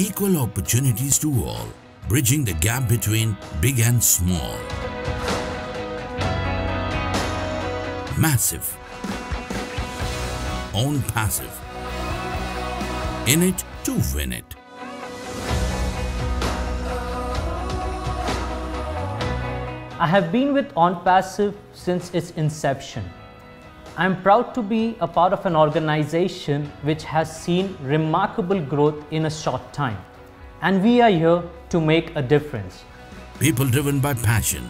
equal opportunities to all, bridging the gap between big and small. Massive. Own Passive. In it to win it. I have been with OnPassive since its inception. I am proud to be a part of an organization which has seen remarkable growth in a short time. And we are here to make a difference. People driven by passion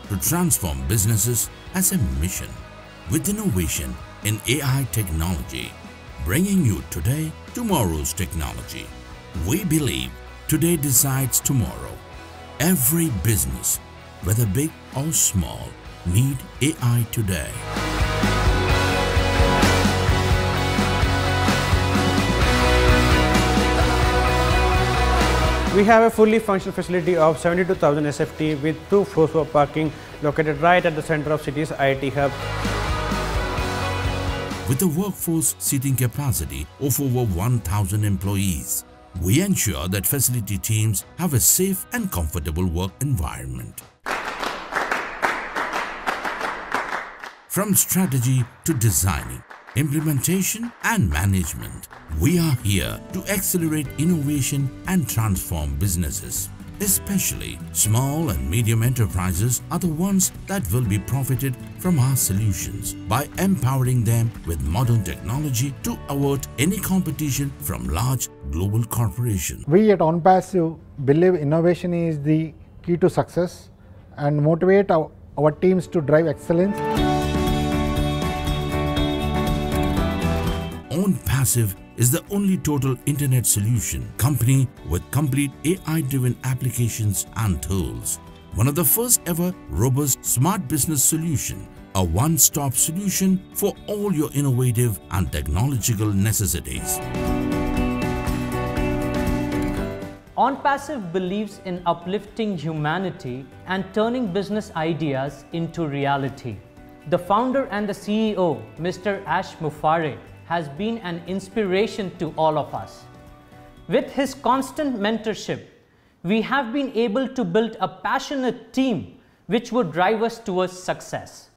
to transform businesses as a mission. With innovation in AI technology, bringing you today tomorrow's technology. We believe today decides tomorrow. Every business, whether big or small, need AI today. We have a fully functional facility of 72,000 SFT with 2 floors for parking located right at the center of city's IT hub. With a workforce seating capacity of over 1,000 employees, we ensure that facility teams have a safe and comfortable work environment. From strategy to designing, implementation and management, we are here to accelerate innovation and transform businesses. Especially small and medium enterprises are the ones that will be profited from our solutions by empowering them with modern technology to avert any competition from large global corporations. We at OnPassive believe innovation is the key to success and motivate our teams to drive excellence. OnPassive is the only total internet solution company with complete AI-driven applications and tools. One of the first ever robust smart business solution, a one-stop solution for all your innovative and technological necessities. OnPassive believes in uplifting humanity and turning business ideas into reality. The founder and the CEO, Mr. Ash Mufareh, has been an inspiration to all of us. With his constant mentorship, we have been able to build a passionate team which would drive us towards success.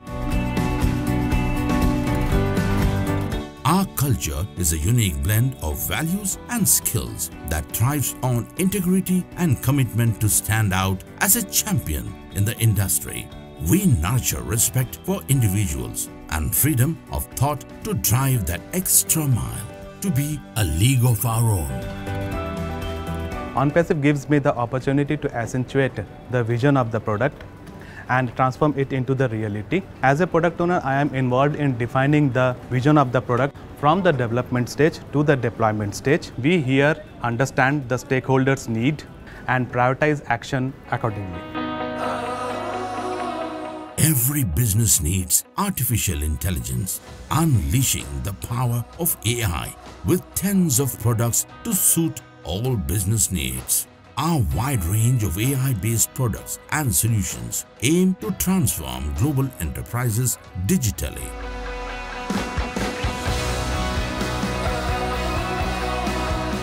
Our culture is a unique blend of values and skills that thrives on integrity and commitment to stand out as a champion in the industry. We nurture respect for individuals and freedom of thought to drive that extra mile to be a league of our own. OnPassive gives me the opportunity to accentuate the vision of the product and transform it into the reality. As a product owner, I am involved in defining the vision of the product from the development stage to the deployment stage. We here understand the stakeholders' need and prioritize action accordingly. Every business needs artificial intelligence, unleashing the power of AI with tens of products to suit all business needs. Our wide range of AI-based products and solutions aim to transform global enterprises digitally.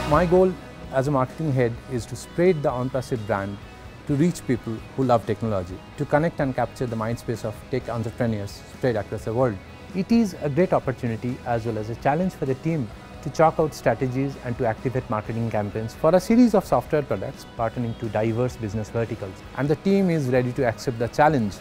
My goal as a marketing head is to spread the OnPassive brand to reach people who love technology, to connect and capture the mindspace of tech entrepreneurs spread across the world. It is a great opportunity as well as a challenge for the team to chalk out strategies and to activate marketing campaigns for a series of software products pertaining to diverse business verticals. And the team is ready to accept the challenge.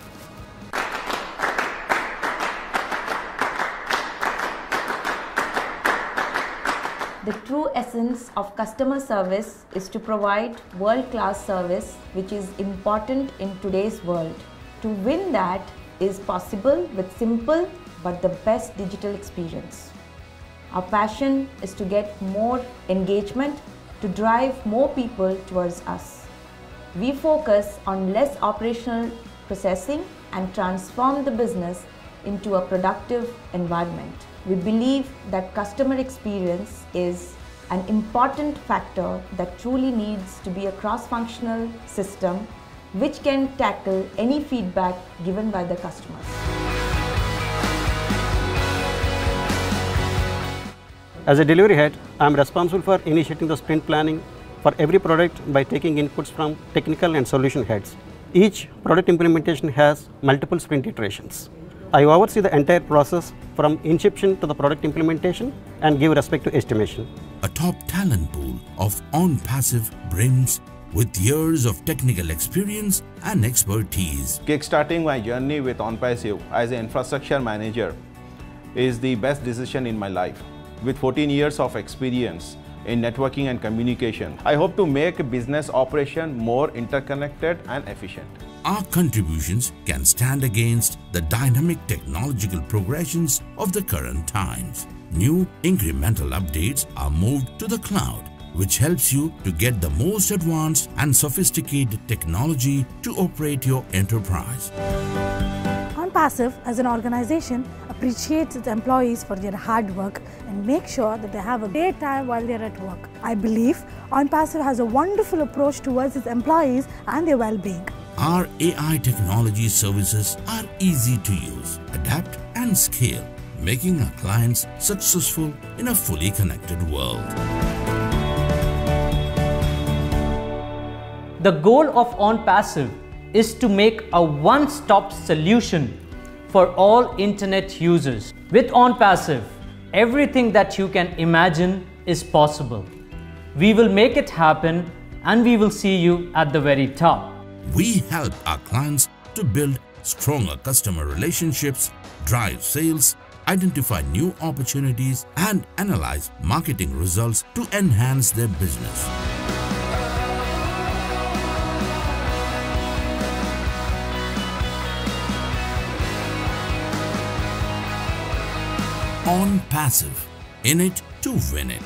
The true essence of customer service is to provide world-class service, which is important in today's world. To win that is possible with simple but the best digital experience. Our passion is to get more engagement, to drive more people towards us. We focus on less operational processing and transform the business into a productive environment. We believe that customer experience is an important factor that truly needs to be a cross-functional system which can tackle any feedback given by the customers. As a delivery head, I am responsible for initiating the sprint planning, for every product by taking inputs from technical and solution heads. Each product implementation has multiple sprint iterations. I oversee the entire process from inception to the product implementation and give respect to estimation. A top talent pool of OnPassive brims with years of technical experience and expertise. Kickstarting my journey with OnPassive as an infrastructure manager is the best decision in my life. With 14 years of experience in networking and communication, I hope to make a business operation more interconnected and efficient. Our contributions can stand against the dynamic technological progressions of the current times. New incremental updates are moved to the cloud, which helps you to get the most advanced and sophisticated technology to operate your enterprise. OnPassive as an organization appreciates its employees for their hard work and makes sure that they have a great time while they are at work. I believe OnPassive has a wonderful approach towards its employees and their well-being. Our AI technology services are easy to use, adapt and scale, making our clients successful in a fully connected world. The goal of OnPassive is to make a one-stop solution for all internet users. With OnPassive, everything that you can imagine is possible. We will make it happen and we will see you at the very top. We help our clients to build stronger customer relationships, drive sales, identify new opportunities, and analyze marketing results to enhance their business. OnPassive, in it to win it.